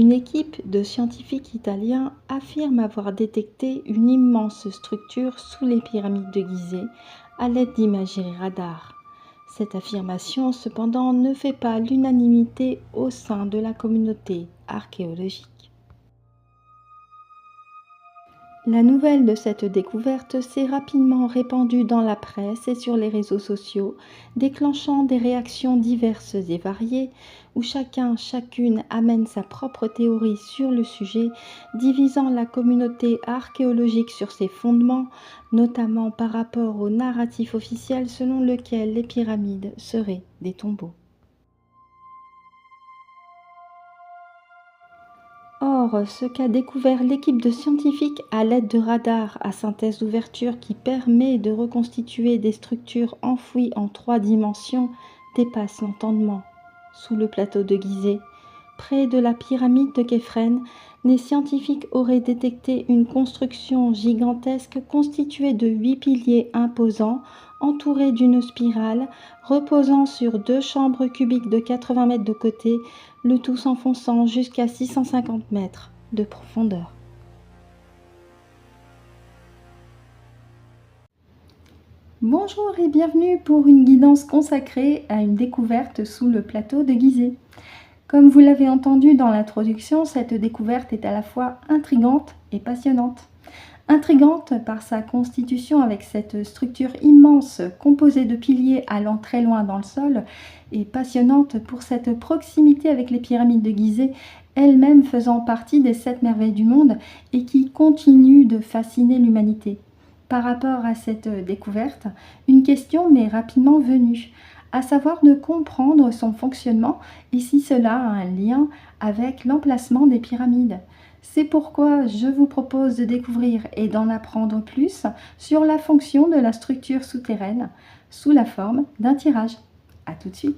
Une équipe de scientifiques italiens affirme avoir détecté une immense structure sous les pyramides de Gizeh à l'aide d'imagerie radar. Cette affirmation, cependant, ne fait pas l'unanimité au sein de la communauté archéologique. La nouvelle de cette découverte s'est rapidement répandue dans la presse et sur les réseaux sociaux, déclenchant des réactions diverses et variées, où chacune amène sa propre théorie sur le sujet, divisant la communauté archéologique sur ses fondements, notamment par rapport au narratif officiel selon lequel les pyramides seraient des tombeaux. Or, ce qu'a découvert l'équipe de scientifiques à l'aide de radars à synthèse d'ouverture qui permet de reconstituer des structures enfouies en 3 dimensions dépasse l'entendement. Sous le plateau de Gizeh, près de la pyramide de Képhren, les scientifiques auraient détecté une construction gigantesque constituée de 8 piliers imposants, entourés d'une spirale, reposant sur 2 chambres cubiques de 80 mètres de côté, le tout s'enfonçant jusqu'à 650 mètres de profondeur. Bonjour et bienvenue pour une guidance consacrée à une découverte sous le plateau de Gizeh. Comme vous l'avez entendu dans l'introduction, cette découverte est à la fois intrigante et passionnante. Intrigante par sa constitution avec cette structure immense composée de piliers allant très loin dans le sol, et passionnante pour cette proximité avec les pyramides de Gizeh, elles-mêmes faisant partie des 7 merveilles du monde et qui continuent de fasciner l'humanité. Par rapport à cette découverte, une question m'est rapidement venue, à savoir de comprendre son fonctionnement et si cela a un lien avec l'emplacement des pyramides. C'est pourquoi je vous propose de découvrir et d'en apprendre plus sur la fonction de la structure souterraine sous la forme d'un tirage. A tout de suite.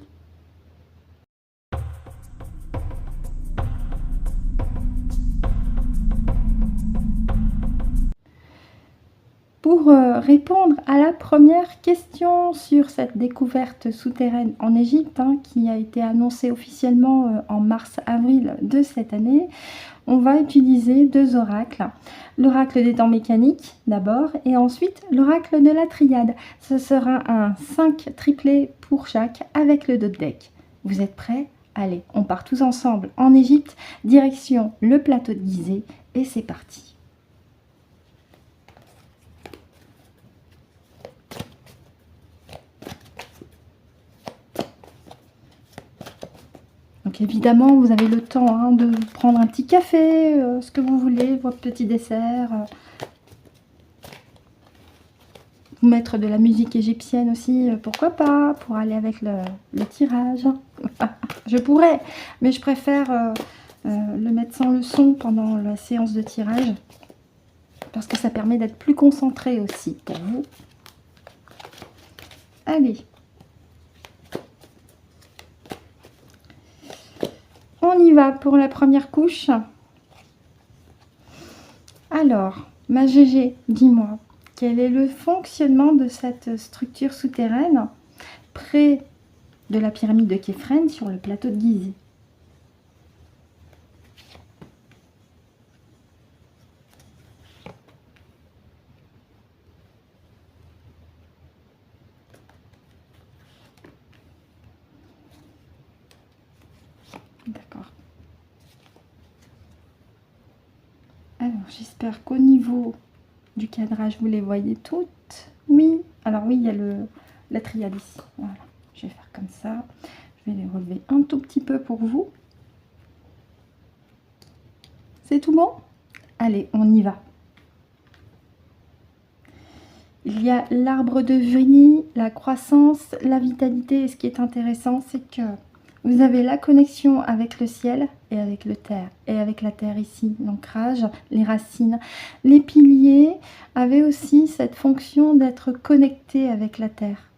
Pour répondre à la première question sur cette découverte souterraine en Égypte, qui a été annoncée officiellement en mars-avril de cette année, on va utiliser 2 oracles. L'oracle des temps mécaniques d'abord et ensuite l'oracle de la triade. Ce sera un 5 triplé pour chaque avec le deck. Vous êtes prêts? Allez, on part tous ensemble en Égypte, direction le plateau de Gizeh et c'est parti. Donc évidemment, vous avez le temps de prendre un petit café, ce que vous voulez, votre petit dessert. Vous mettre de la musique égyptienne aussi, pourquoi pas, pour aller avec le tirage. Je pourrais, mais je préfère le mettre sans le son pendant la séance de tirage. Parce que ça permet d'être plus concentré aussi pour vous. Allez. On y va pour la première couche. Alors, ma GG, dis-moi, quel est le fonctionnement de cette structure souterraine près de la pyramide de Képhren sur le plateau de Gizeh? D'accord. Alors, j'espère qu'au niveau du cadrage, vous les voyez toutes. Oui, alors oui, il y a la triade ici. Voilà, je vais faire comme ça. Je vais les relever un tout petit peu pour vous. C'est tout bon? Allez, on y va. Il y a l'arbre de vie, la croissance, la vitalité. Et ce qui est intéressant, c'est que vous avez la connexion avec le ciel et avec le terre. Et avec la terre ici, l'ancrage, les racines. Les piliers avaient aussi cette fonction d'être connectés avec la terre.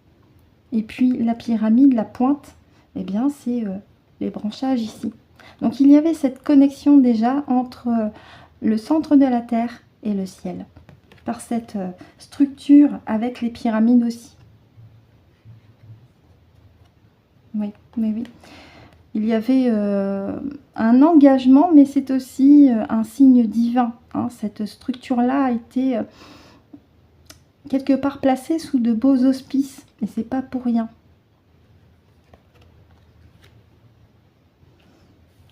Et puis la pyramide, la pointe, eh bien c'est les branchages ici. Donc il y avait cette connexion déjà entre le centre de la terre et le ciel. Par cette structure avec les pyramides aussi. Oui, mais oui. il y avait un engagement, mais c'est aussi un signe divin, hein. Cette structure-là a été quelque part placée sous de beaux auspices, et c'est pas pour rien.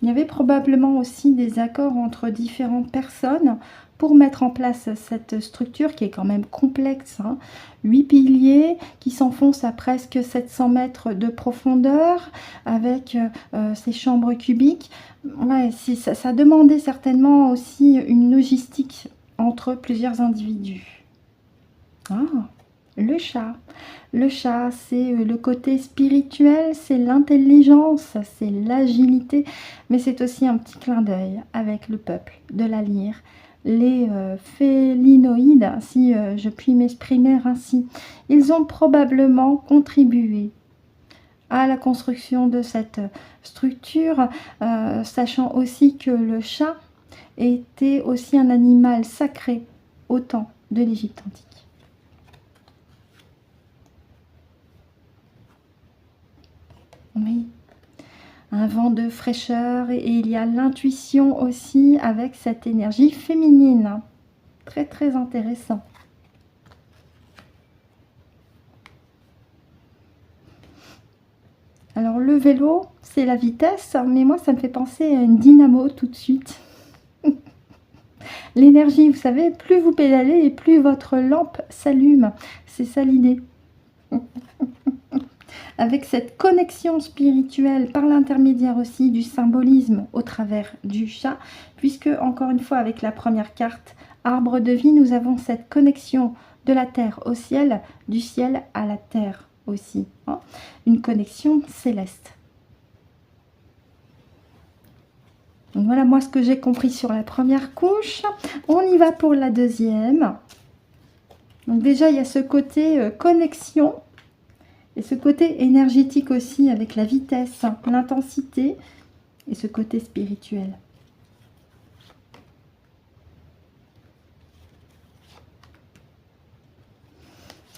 Il y avait probablement aussi des accords entre différentes personnes pour mettre en place cette structure qui est quand même complexe, hein. 8 piliers qui s'enfoncent à presque 700 mètres de profondeur avec ces chambres cubiques. Ouais, ça demandait certainement aussi une logistique entre plusieurs individus. Ah, le chat. Le chat, c'est le côté spirituel, c'est l'intelligence, c'est l'agilité, mais c'est aussi un petit clin d'œil avec le peuple de la lyre. Les félinoïdes, si je puis m'exprimer ainsi, ils ont probablement contribué à la construction de cette structure, sachant aussi que le chat était aussi un animal sacré au temps de l'Égypte antique. Oui, un vent de fraîcheur et il y a l'intuition aussi avec cette énergie féminine. Très très intéressant. Alors le vélo, c'est la vitesse, mais moi ça me fait penser à une dynamo tout de suite. L'énergie, vous savez, plus vous pédalez et plus votre lampe s'allume. C'est ça l'idée. Avec cette connexion spirituelle par l'intermédiaire aussi du symbolisme au travers du chat, puisque encore une fois avec la première carte, arbre de vie, nous avons cette connexion de la terre au ciel, du ciel à la terre aussi, hein, une connexion céleste. Donc voilà moi ce que j'ai compris sur la première couche. On y va pour la deuxième. Donc déjà il y a ce côté connexion. Et ce côté énergétique aussi avec la vitesse, l'intensité et ce côté spirituel.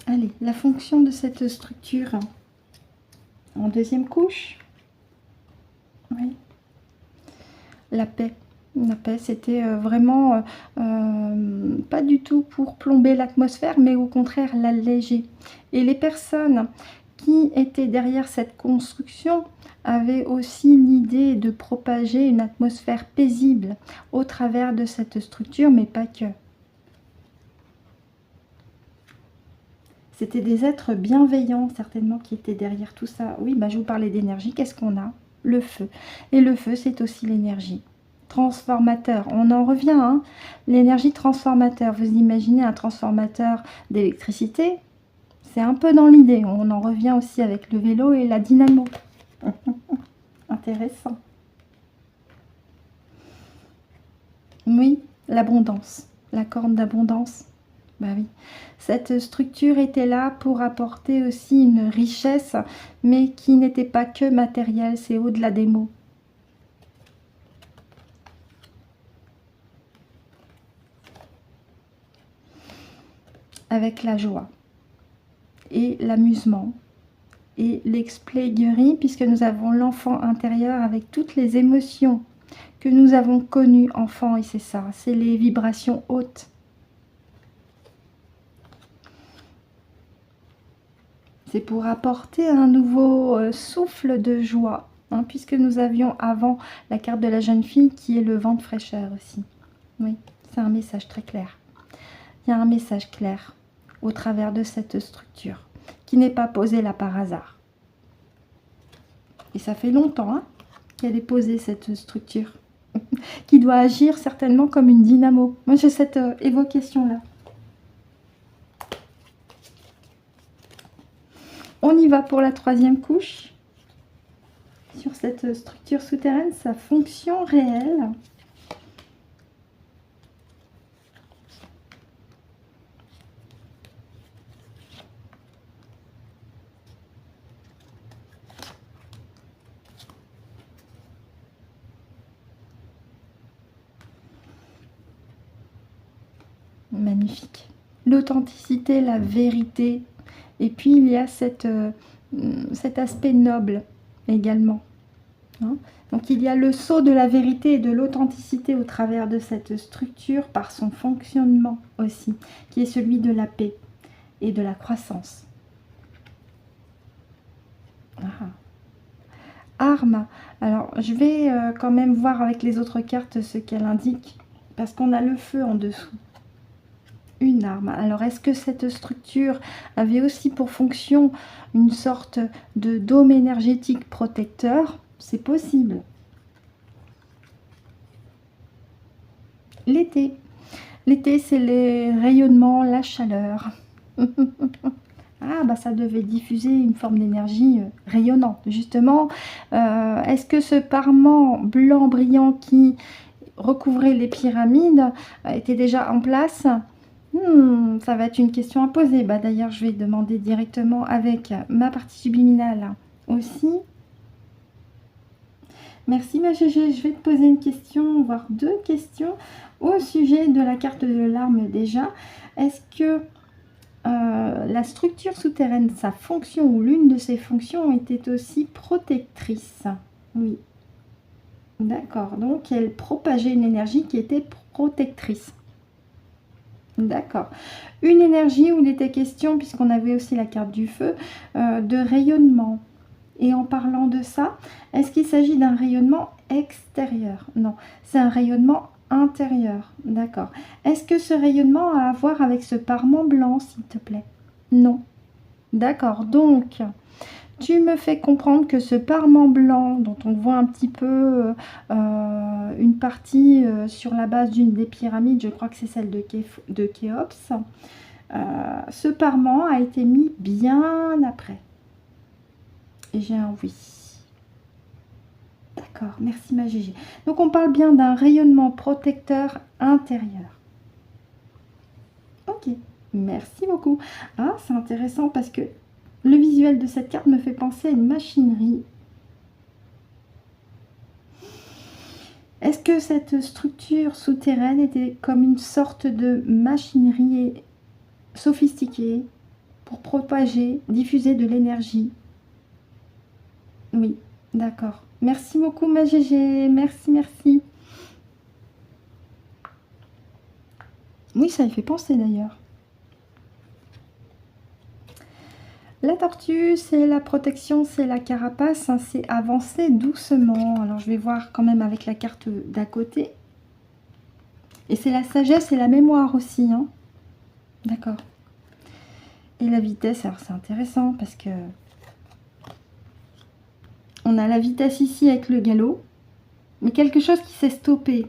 Allez, la fonction de cette structure en deuxième couche. Oui. La paix. La paix, c'était vraiment pas du tout pour plomber l'atmosphère, mais au contraire l'alléger. Et les personnes qui étaient derrière cette construction avaient aussi l'idée de propager une atmosphère paisible au travers de cette structure, mais pas que. C'était des êtres bienveillants, certainement, qui étaient derrière tout ça. Oui, bah, je vous parlais d'énergie. Qu'est-ce qu'on a? Le feu. Et le feu, c'est aussi l'énergie. Transformateur. On en revient, hein. L'énergie transformateur. Vous imaginez un transformateur d'électricité? C'est un peu dans l'idée. On en revient aussi avec le vélo et la dynamo. Intéressant. Oui, l'abondance. La corne d'abondance. Bah oui. Cette structure était là pour apporter aussi une richesse, mais qui n'était pas que matérielle, c'est au-delà des mots. Avec la joie et l'amusement et l'expléguerie, puisque nous avons l'enfant intérieur avec toutes les émotions que nous avons connues enfant, et c'est ça, c'est les vibrations hautes. C'est pour apporter un nouveau souffle de joie, hein, puisque nous avions avant la carte de la jeune fille qui est le vent de fraîcheur aussi. Oui, c'est un message très clair. Il y a un message clair au travers de cette structure qui n'est pas posée là par hasard. Et ça fait longtemps hein, qu'elle est posée cette structure qui doit agir certainement comme une dynamo. Moi j'ai cette évocation-là. On y va pour la troisième couche. Sur cette structure souterraine, sa fonction réelle. Magnifique. L'authenticité, la vérité. Et puis il y a cet aspect noble également. Hein. Donc il y a le sceau de la vérité et de l'authenticité au travers de cette structure par son fonctionnement aussi, qui est celui de la paix et de la croissance. Ah. Arme. Alors je vais quand même voir avec les autres cartes ce qu'elle indique, parce qu'on a le feu en dessous. Une arme. Alors est-ce que cette structure avait aussi pour fonction une sorte de dôme énergétique protecteur? C'est possible. L'été. L'été, c'est les rayonnements, la chaleur. Ah, bah ça devait diffuser une forme d'énergie rayonnante, justement. Est-ce que ce parement blanc brillant qui recouvrait les pyramides était déjà en place? Ça va être une question à poser. Bah, d'ailleurs, je vais demander directement avec ma partie subliminale aussi. Merci ma Gégé, je vais te poser une question, voire deux questions au sujet de la carte de l'arme déjà. Est-ce que la structure souterraine, sa fonction ou l'une de ses fonctions était aussi protectrice? Oui. D'accord, donc elle propageait une énergie qui était protectrice. D'accord. Une énergie où il était question, puisqu'on avait aussi la carte du feu, de rayonnement. Et en parlant de ça, est-ce qu'il s'agit d'un rayonnement extérieur? Non, c'est un rayonnement intérieur. D'accord. Est-ce que ce rayonnement a à voir avec ce parement blanc, s'il te plaît? Non. D'accord. Donc, tu me fais comprendre que ce parement blanc, dont on voit un petit peu une partie sur la base d'une des pyramides, je crois que c'est celle de Khéops, ce parement a été mis bien après. Et j'ai un oui. D'accord, merci ma Gégé. Donc on parle bien d'un rayonnement protecteur intérieur. Ok, merci beaucoup. Ah, c'est intéressant parce que le visuel de cette carte me fait penser à une machinerie. Est-ce que cette structure souterraine était comme une sorte de machinerie sophistiquée pour propager, diffuser de l'énergie? Oui, d'accord. Merci beaucoup ma Gégé, merci, merci. Oui, ça y fait penser d'ailleurs. La tortue, c'est la protection, c'est la carapace, hein, c'est avancer doucement. Alors je vais voir quand même avec la carte d'à côté. Et c'est la sagesse et la mémoire aussi. Hein. D'accord. Et la vitesse, alors c'est intéressant parce que on a la vitesse ici avec le galop, mais quelque chose qui s'est stoppé.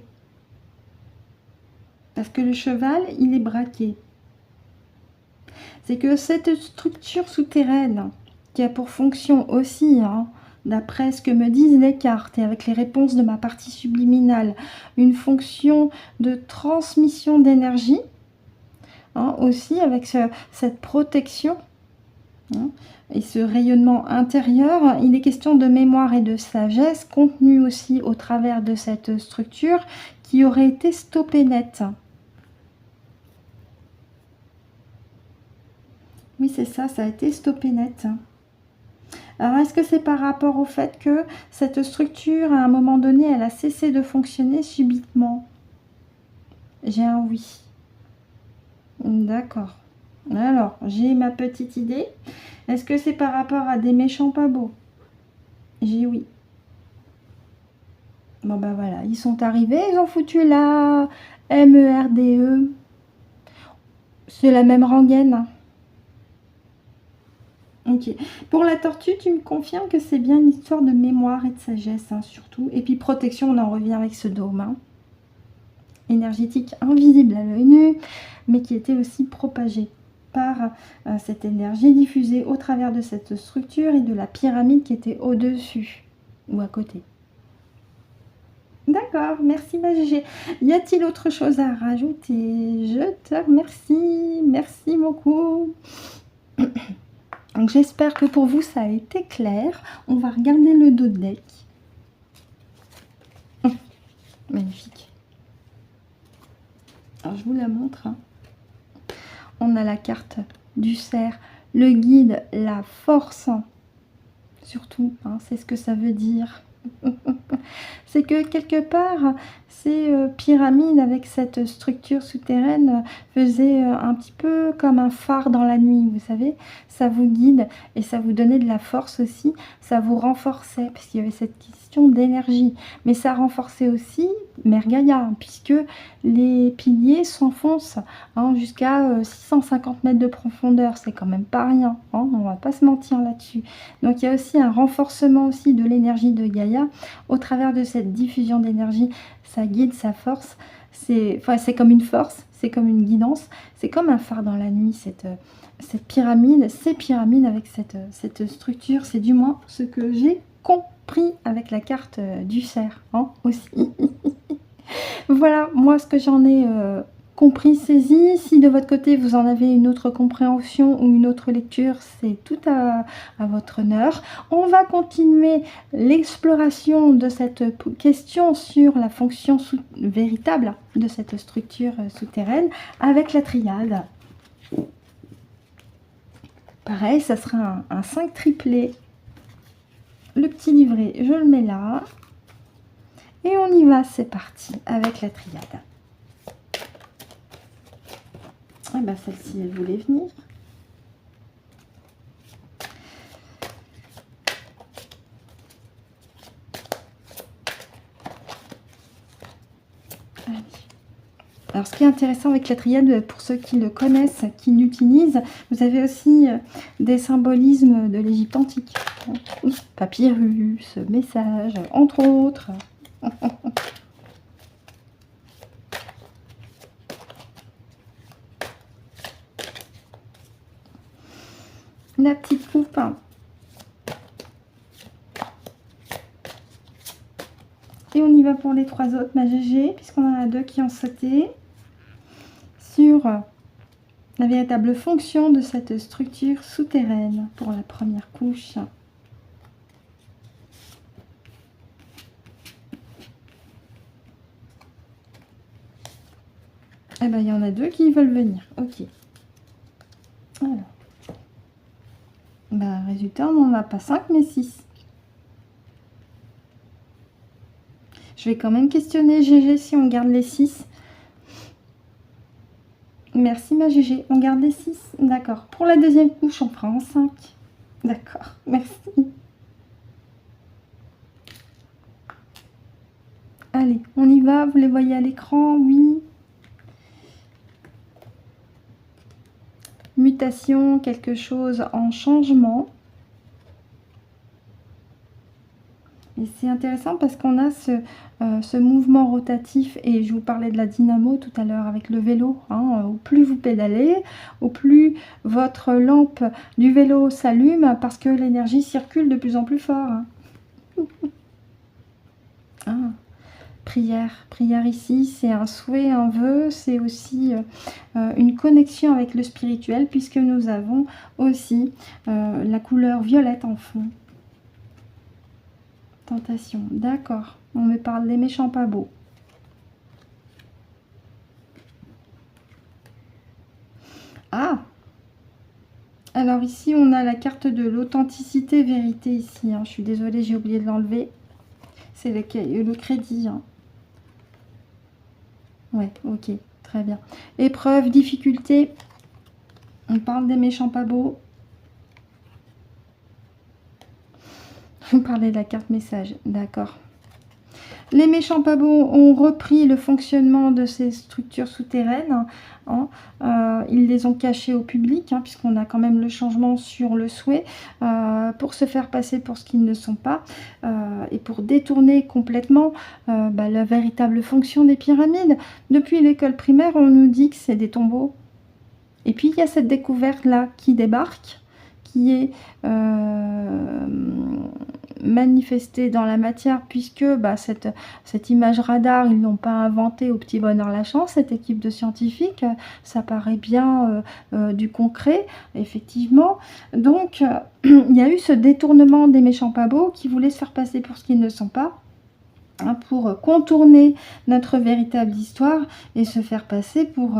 Parce que le cheval, il est braqué. C'est que cette structure souterraine, qui a pour fonction aussi, hein, d'après ce que me disent les cartes et avec les réponses de ma partie subliminale, une fonction de transmission d'énergie, hein, aussi avec cette protection, hein, et ce rayonnement intérieur, il est question de mémoire et de sagesse contenue aussi au travers de cette structure qui aurait été stoppée net. Oui, c'est ça, ça a été stoppé net. Alors, est-ce que c'est par rapport au fait que cette structure, à un moment donné, elle a cessé de fonctionner subitement? J'ai un oui. D'accord. Alors, j'ai ma petite idée. Est-ce que c'est par rapport à des méchants pas beaux? J'ai oui. Bon, ben voilà, ils sont arrivés, ils ont foutu la MERDE. C'est la même rengaine. Ok. Pour la tortue, tu me confirmes que c'est bien une histoire de mémoire et de sagesse, hein, surtout. Et puis protection, on en revient avec ce dôme. Hein. Énergétique invisible à l'œil nu, mais qui était aussi propagée par cette énergie diffusée au travers de cette structure et de la pyramide qui était au-dessus ou à côté. D'accord, merci ma Gégé. Y a-t-il autre chose à rajouter? Je te remercie, merci beaucoup. Donc j'espère que pour vous ça a été clair. On va regarder le dos de deck. Magnifique. Alors je vous la montre. Hein. On a la carte du cerf, le guide, la force. Surtout, hein, c'est ce que ça veut dire. C'est que quelque part, ces pyramides avec cette structure souterraine faisaient un petit peu comme un phare dans la nuit, vous savez. Ça vous guide et ça vous donnait de la force aussi, ça vous renforçait, parce qu'il y avait cette question d'énergie. Mais ça renforçait aussi Mère Gaïa, hein, puisque les piliers s'enfoncent hein, jusqu'à 650 mètres de profondeur. C'est quand même pas rien, hein, on va pas se mentir là-dessus. Donc il y a aussi un renforcement aussi de l'énergie de Gaïa au travers de cette diffusion d'énergie. Ça guide, ça force. C'est comme une force, c'est comme une guidance, c'est comme un phare dans la nuit, cette pyramide, ces pyramides avec cette structure, c'est du moins ce que j'ai compris avec la carte du cerf hein, aussi. Voilà, moi ce que j'en ai compris, saisi. Si de votre côté vous en avez une autre compréhension ou une autre lecture, c'est tout à votre honneur. On va continuer l'exploration de cette question sur la fonction véritable de cette structure souterraine avec la triade. Pareil, ça sera un 5 triplé. Le petit livret, je le mets là. Et on y va, c'est parti avec la triade. Ah ben celle-ci, elle voulait venir. Allez. Alors ce qui est intéressant avec la triade, pour ceux qui le connaissent, qui l'utilisent, vous avez aussi des symbolismes de l'Égypte antique. Papyrus, messages, entre autres. La petite coupe. Et on y va pour les 3 autres, ma GG, puisqu'on en a 2 qui ont sauté. Sur la véritable fonction de cette structure souterraine pour la première couche. Eh bien, il y en a 2 qui veulent venir. Ok. Alors. Ben, résultat, on n'en a pas 5, mais 6. Je vais quand même questionner GG si on garde les 6. Merci ma GG, on garde les 6. D'accord. Pour la deuxième couche, on fera en 5. D'accord, merci. Allez, on y va, vous les voyez à l'écran, oui. Mutation, quelque chose en changement. Et c'est intéressant parce qu'on a ce mouvement rotatif, et je vous parlais de la dynamo tout à l'heure avec le vélo. Hein, au plus vous pédalez, au plus votre lampe du vélo s'allume parce que l'énergie circule de plus en plus fort. Ah, prière ici, c'est un souhait, un vœu, c'est aussi une connexion avec le spirituel puisque nous avons aussi la couleur violette en fond. Tentation, d'accord. On me parle des méchants pas beaux. Ah! Alors ici, on a la carte de l'authenticité, vérité ici. Hein. Je suis désolée, j'ai oublié de l'enlever. C'est le crédit. Hein. Ouais, ok, très bien. Épreuve, difficulté. On parle des méchants pas beaux. Vous parlez de la carte message, d'accord. Les méchants pas beaux ont repris le fonctionnement de ces structures souterraines. Hein. Ils les ont cachées au public, hein, puisqu'on a quand même le changement sur le souhait, pour se faire passer pour ce qu'ils ne sont pas, et pour détourner complètement la véritable fonction des pyramides. Depuis l'école primaire, on nous dit que c'est des tombeaux. Et puis, il y a cette découverte-là qui débarque, qui est manifestée dans la matière, puisque cette image radar, ils n'ont pas inventé au petit bonheur la chance, cette équipe de scientifiques, ça paraît bien du concret, effectivement. Donc, il y a eu ce détournement des méchants pas beaux qui voulaient se faire passer pour ce qu'ils ne sont pas. hein, pour contourner notre véritable histoire et se faire passer pour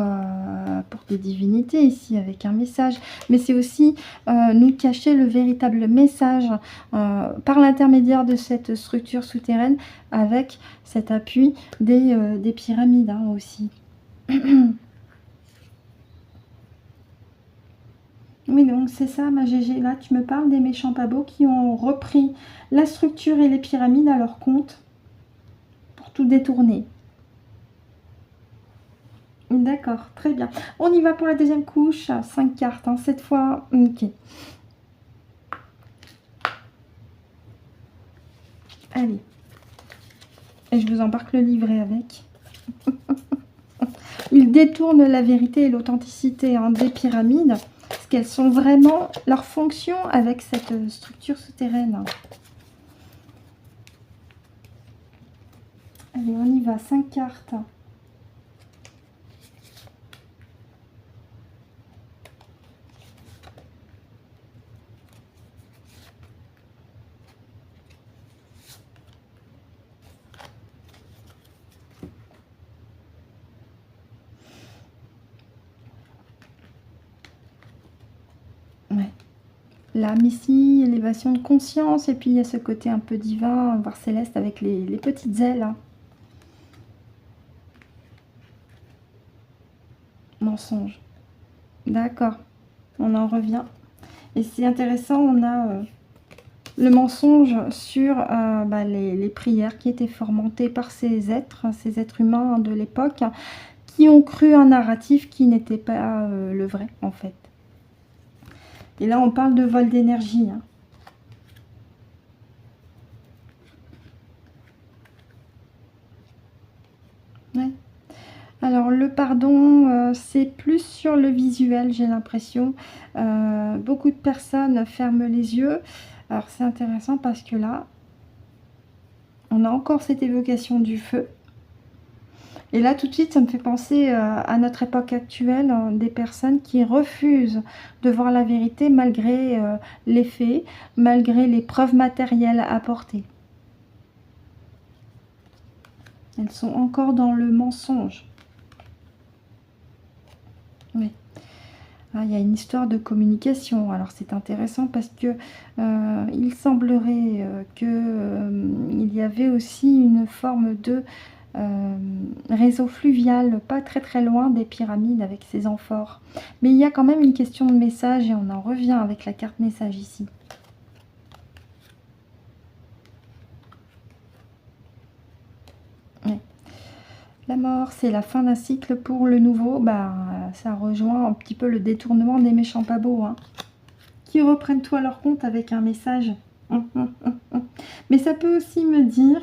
des divinités ici avec un message. Mais c'est aussi nous cacher le véritable message par l'intermédiaire de cette structure souterraine avec cet appui des pyramides hein, aussi. Oui, donc c'est ça, ma Gégé. Là, tu me parles des méchants pas beaux qui ont repris la structure et les pyramides à leur compte pour tout détourner. D'accord, très bien. On y va pour la deuxième couche. 5 cartes, hein, cette fois. Ok. Allez. Et je vous embarque le livret avec. Ils détournent la vérité et l'authenticité hein, des pyramides. Parce qu'elles sont vraiment leur fonction avec cette structure souterraine. Allez, on y va. 5 cartes. Ouais. L'âme ici, élévation de conscience, et puis il y a ce côté un peu divin, voire céleste avec les petites ailes. Hein. Mensonge. D'accord, on en revient. Et c'est intéressant, on a le mensonge sur les prières qui étaient fomentées par ces êtres humains de l'époque, qui ont cru un narratif qui n'était pas le vrai en fait. Et là, on parle de vol d'énergie. Hein. Ouais. Alors, le pardon, c'est plus sur le visuel, j'ai l'impression. Beaucoup de personnes ferment les yeux. Alors, c'est intéressant parce que là, on a encore cette évocation du feu. Et là, tout de suite, ça me fait penser à notre époque actuelle, hein, des personnes qui refusent de voir la vérité malgré les faits, malgré les preuves matérielles apportées. Elles sont encore dans le mensonge. Oui. Ah, il y a une histoire de communication. Alors, c'est intéressant parce que il semblerait qu'il y avait aussi une forme de réseau fluvial, pas très très loin des pyramides avec ces amphores. Mais il y a quand même une question de message et on en revient avec la carte message ici. Ouais. La mort, c'est la fin d'un cycle pour le nouveau. Ça rejoint un petit peu le détournement des méchants pas beaux, hein, qui reprennent tout à leur compte avec un message. Mais ça peut aussi me dire,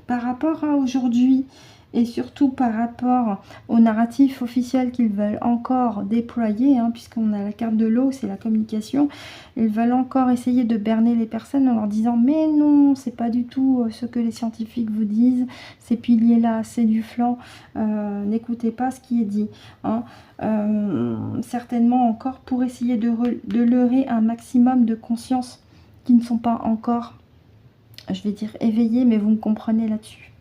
par rapport à aujourd'hui, et surtout par rapport au narratif officiel qu'ils veulent encore déployer, hein, puisqu'on a la carte de l'eau, c'est la communication, ils veulent encore essayer de berner les personnes en leur disant « Mais non, c'est pas du tout ce que les scientifiques vous disent, ces piliers-là, c'est du flanc, n'écoutez pas ce qui est dit. Hein. » Certainement encore pour essayer de leurrer un maximum de consciences qui ne sont pas encore, je vais dire éveillées, mais vous me comprenez là-dessus.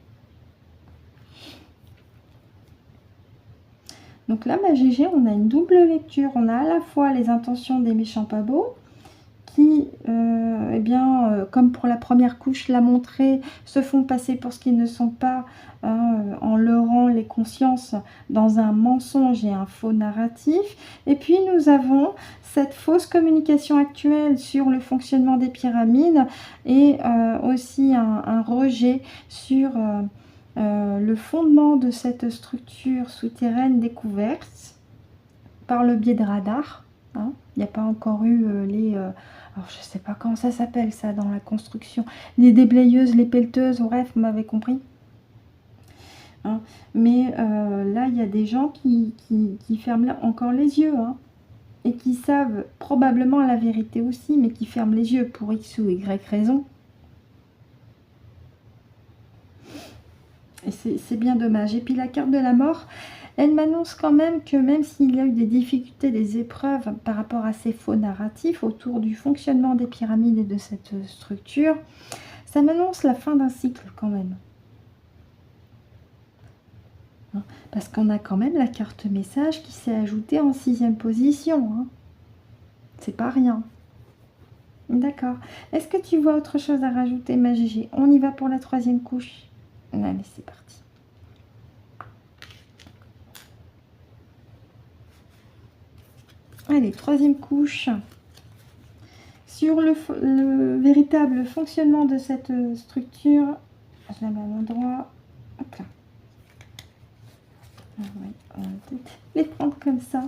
Donc là, ma Gégé, on a une double lecture. On a à la fois les intentions des méchants pas beaux qui, comme pour la première couche, l'a montré, se font passer pour ce qu'ils ne sont pas, en leurrant les consciences dans un mensonge et un faux narratif. Et puis nous avons cette fausse communication actuelle sur le fonctionnement des pyramides et aussi un rejet sur le fondement de cette structure souterraine découverte par le biais de radars. Hein. Il n'y a pas encore eu alors je ne sais pas comment ça s'appelle ça dans la construction, les déblayeuses, les pelleteuses, bref, vous m'avez compris. Hein. Mais là, il y a des gens qui ferment encore les yeux, hein, et qui savent probablement la vérité aussi, mais qui ferment les yeux pour X ou Y raison. Et c'est bien dommage. Et puis la carte de la mort, elle m'annonce quand même que même s'il y a eu des difficultés, des épreuves par rapport à ces faux narratifs autour du fonctionnement des pyramides et de cette structure, Ça m'annonce la fin d'un cycle quand même. Hein, parce qu'on a quand même la carte message qui s'est ajoutée en 6e position. Hein. C'est pas rien. D'accord. Est-ce que tu vois autre chose à rajouter, ma Gégé? On y va pour la 3e couche. Allez, c'est parti. Allez, 3e couche. Sur le véritable fonctionnement de cette structure, je la mets à l'endroit. Hop là. Ah ouais, on va peut-être les prendre comme ça.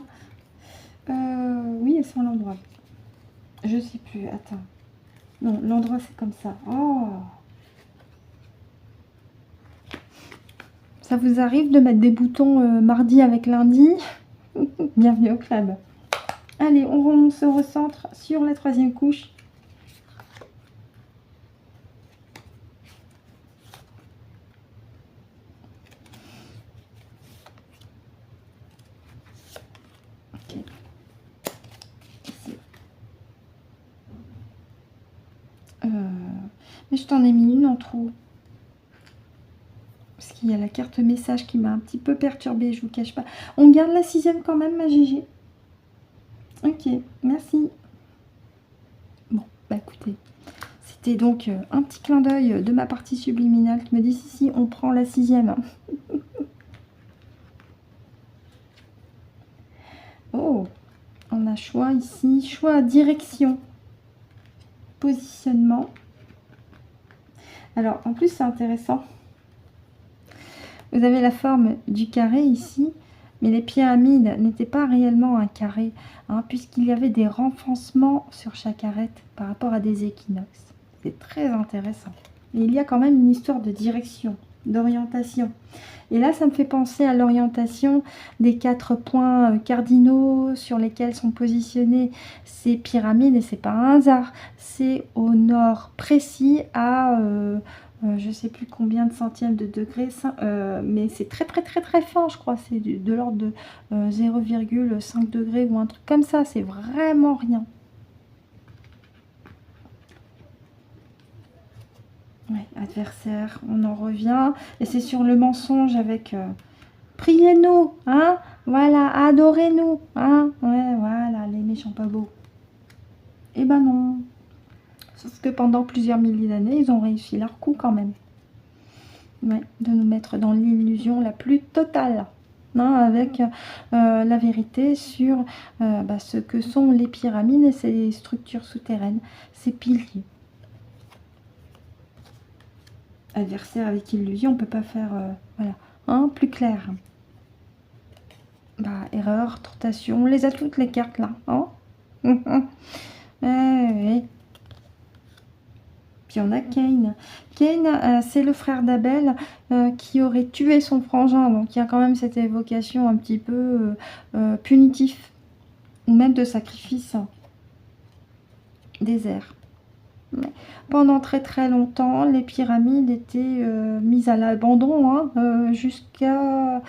Oui, elles sont à l'endroit. Je sais plus, attends. Non, l'endroit c'est comme ça. Oh! Ça vous arrive de mettre des boutons mardi avec lundi? Bienvenue au club. Allez, on se recentre sur la 3e couche. Okay. Ici. Mais je t'en ai mis une en trop. Parce qu'il y a la carte message qui m'a un petit peu perturbée, je vous cache pas. On garde la 6e quand même, ma Gégé? Ok, merci. Bon, bah écoutez, c'était donc un petit clin d'œil de ma partie subliminale qui me dit si, on prend la 6e. Oh, on a choix ici, choix, direction, positionnement. Alors, en plus, c'est intéressant. Vous avez la forme du carré ici, mais les pyramides n'étaient pas réellement un carré, hein, puisqu'il y avait des renfoncements sur chaque arête par rapport à des équinoxes. C'est très intéressant. Mais il y a quand même une histoire de direction, d'orientation. Et là, ça me fait penser à l'orientation des 4 points cardinaux sur lesquels sont positionnées ces pyramides. Et c'est pas un hasard, c'est au nord précis à... je sais plus combien de centièmes de degré, mais c'est très fin, je crois. C'est de l'ordre de 0,5 degrés ou un truc comme ça. C'est vraiment rien. Ouais, adversaire, on en revient. Et c'est sur le mensonge avec priez-nous, hein, voilà, adorez-nous, hein, ouais, voilà, les méchants pas beaux. Eh ben non. Sauf que pendant plusieurs milliers d'années, ils ont réussi leur coup quand même. Ouais, de nous mettre dans l'illusion la plus totale. Hein, avec la vérité sur ce que sont les pyramides et ces structures souterraines, ces piliers. Adversaire avec illusion, on peut pas faire voilà, hein, plus clair. Bah, erreur, tentation, on les a toutes les cartes là. Hein. Oui. Puis on a Cain. Cain, c'est le frère d'Abel qui aurait tué son frangin. Donc il y a quand même cette évocation un petit peu punitif. Ou même de sacrifice. Désert. Mais pendant très longtemps, les pyramides étaient mises à l'abandon, hein, jusqu'à,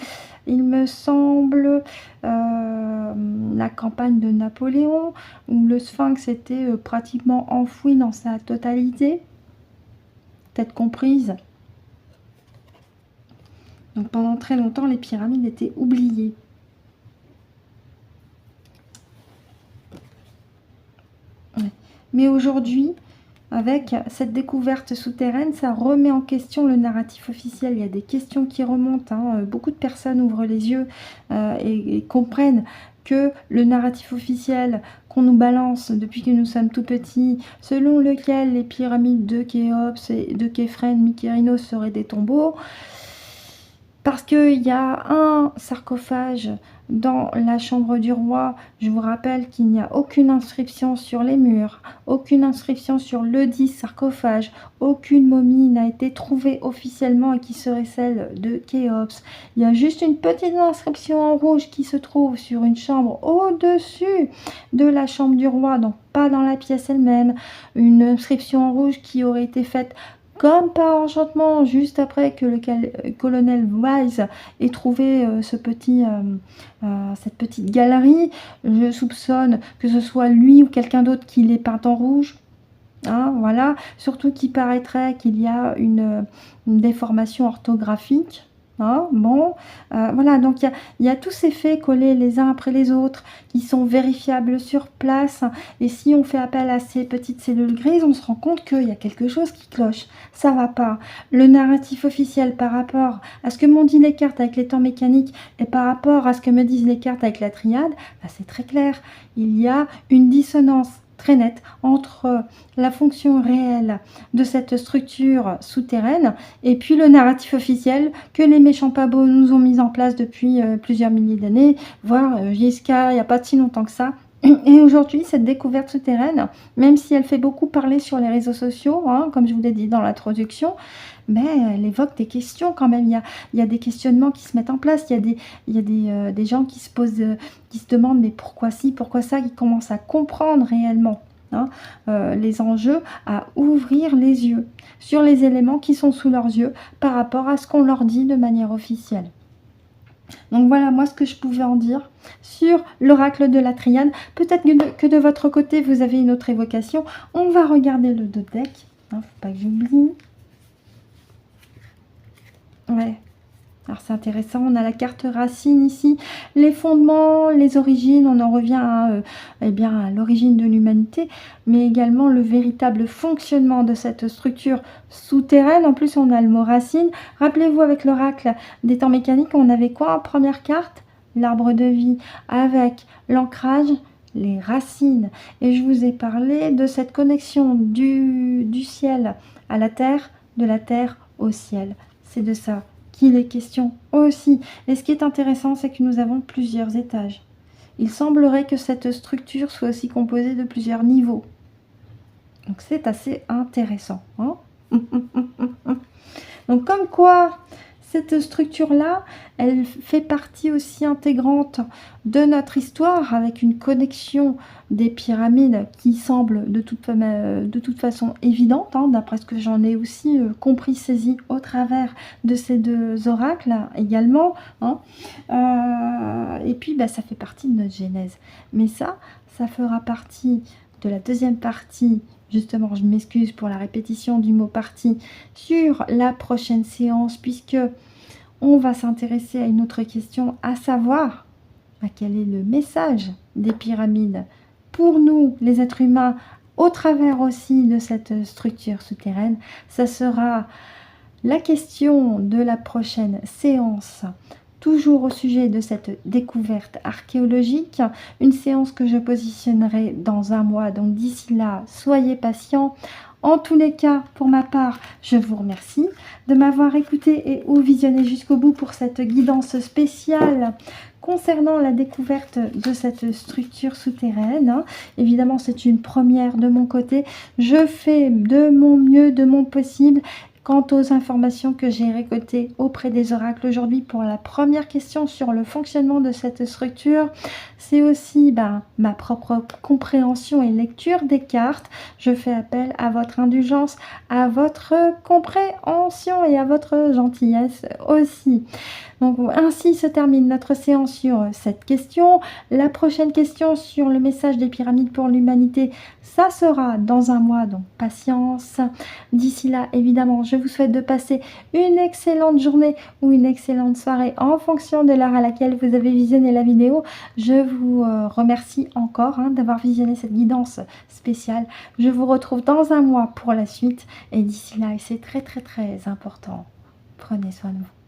il me semble, la campagne de Napoléon, où le sphinx était pratiquement enfoui dans sa totalité, tête comprise. Donc pendant très longtemps, les pyramides étaient oubliées. Ouais. Mais aujourd'hui, avec cette découverte souterraine, ça remet en question le narratif officiel. Il y a des questions qui remontent. Hein. Beaucoup de personnes ouvrent les yeux et comprennent que le narratif officiel qu'on nous balance depuis que nous sommes tout petits, selon lequel les pyramides de Khéops et de Képhren, Mykérinos seraient des tombeaux, parce qu'il y a un sarcophage dans la chambre du roi. Je vous rappelle qu'il n'y a aucune inscription sur les murs, aucune inscription sur le dit sarcophage, aucune momie n'a été trouvée officiellement et qui serait celle de Khéops. Il y a juste une petite inscription en rouge qui se trouve sur une chambre au-dessus de la chambre du roi, donc pas dans la pièce elle-même. Une inscription en rouge qui aurait été faite comme par enchantement, juste après que le colonel Wise ait trouvé cette petite galerie. Je soupçonne que ce soit lui ou quelqu'un d'autre qui l'ait peint en rouge. hein, voilà. Surtout qu'il paraîtrait qu'il y a une déformation orthographique. Hein, bon, voilà, donc il y a tous ces faits collés les uns après les autres qui sont vérifiables sur place. Et si on fait appel à ces petites cellules grises, on se rend compte qu'il y a quelque chose qui cloche. Ça va pas. Le narratif officiel par rapport à ce que m'ont dit les cartes avec les temps mécaniques et par rapport à ce que me disent les cartes avec la triade, bah, c'est très clair. Il y a une dissonance très nette entre la fonction réelle de cette structure souterraine et puis le narratif officiel que les méchants pas beaux nous ont mis en place depuis plusieurs milliers d'années, voire jusqu'à il n'y a pas si longtemps que ça. Et aujourd'hui, cette découverte souterraine, même si elle fait beaucoup parler sur les réseaux sociaux, hein, comme je vous l'ai dit dans l'introduction, mais elle évoque des questions quand même. Il y a des questionnements qui se mettent en place. Il y a des gens qui se posent, qui se demandent mais pourquoi ci, pourquoi ça, qui commencent à comprendre réellement hein, les enjeux, à ouvrir les yeux sur les éléments qui sont sous leurs yeux par rapport à ce qu'on leur dit de manière officielle. Donc voilà, moi, ce que je pouvais en dire sur l'oracle de la triade. Peut-être que de votre côté, vous avez une autre évocation. On va regarder le dos deck. Hein, faut pas que j'oublie. Ouais. Alors c'est intéressant, on a la carte racine ici, les fondements, les origines, on en revient à, eh bien, à l'origine de l'humanité, mais également le véritable fonctionnement de cette structure souterraine. En plus, on a le mot racine. Rappelez-vous, avec l'oracle des temps mécaniques, on avait quoi en première carte? L'arbre de vie, avec l'ancrage, les racines. Et je vous ai parlé de cette connexion du ciel à la terre, de la terre au ciel. C'est de ça qu'il est question aussi. Et ce qui est intéressant, c'est que nous avons plusieurs étages. Il semblerait que cette structure soit aussi composée de plusieurs niveaux. Donc c'est assez intéressant. Hein. Donc comme quoi, cette structure-là, elle fait partie aussi intégrante de notre histoire, avec une connexion des pyramides qui semble de toute façon évidente, hein, d'après ce que j'en ai aussi compris, saisi au travers de ces deux oracles également. Hein. Et puis, bah, ça fait partie de notre genèse. Mais ça fera partie de la deuxième partie. Justement, je m'excuse pour la répétition du mot partie sur la prochaine séance, puisque on va s'intéresser à une autre question, à savoir quel est le message des pyramides pour nous, les êtres humains, au travers aussi de cette structure souterraine. Ça sera la question de la prochaine séance, toujours au sujet de cette découverte archéologique, une séance que je positionnerai dans un mois. Donc d'ici là, soyez patients. En tous les cas, pour ma part, je vous remercie de m'avoir écouté et ou visionné jusqu'au bout pour cette guidance spéciale concernant la découverte de cette structure souterraine. Évidemment, c'est une première de mon côté. Je fais de mon mieux, de mon possible. Quant aux informations que j'ai récoltées auprès des oracles aujourd'hui pour la première question sur le fonctionnement de cette structure, c'est aussi ma propre compréhension et lecture des cartes. Je fais appel à votre indulgence, à votre compréhension et à votre gentillesse aussi. Donc ainsi se termine notre séance sur cette question. La prochaine question sur le message des pyramides pour l'humanité, ça sera dans un mois, donc patience. D'ici là, évidemment, je vous souhaite de passer une excellente journée ou une excellente soirée en fonction de l'heure à laquelle vous avez visionné la vidéo. Je vous remercie encore d'avoir visionné cette guidance spéciale. Je vous retrouve dans un mois pour la suite. Et d'ici là, et c'est très très très important, prenez soin de vous.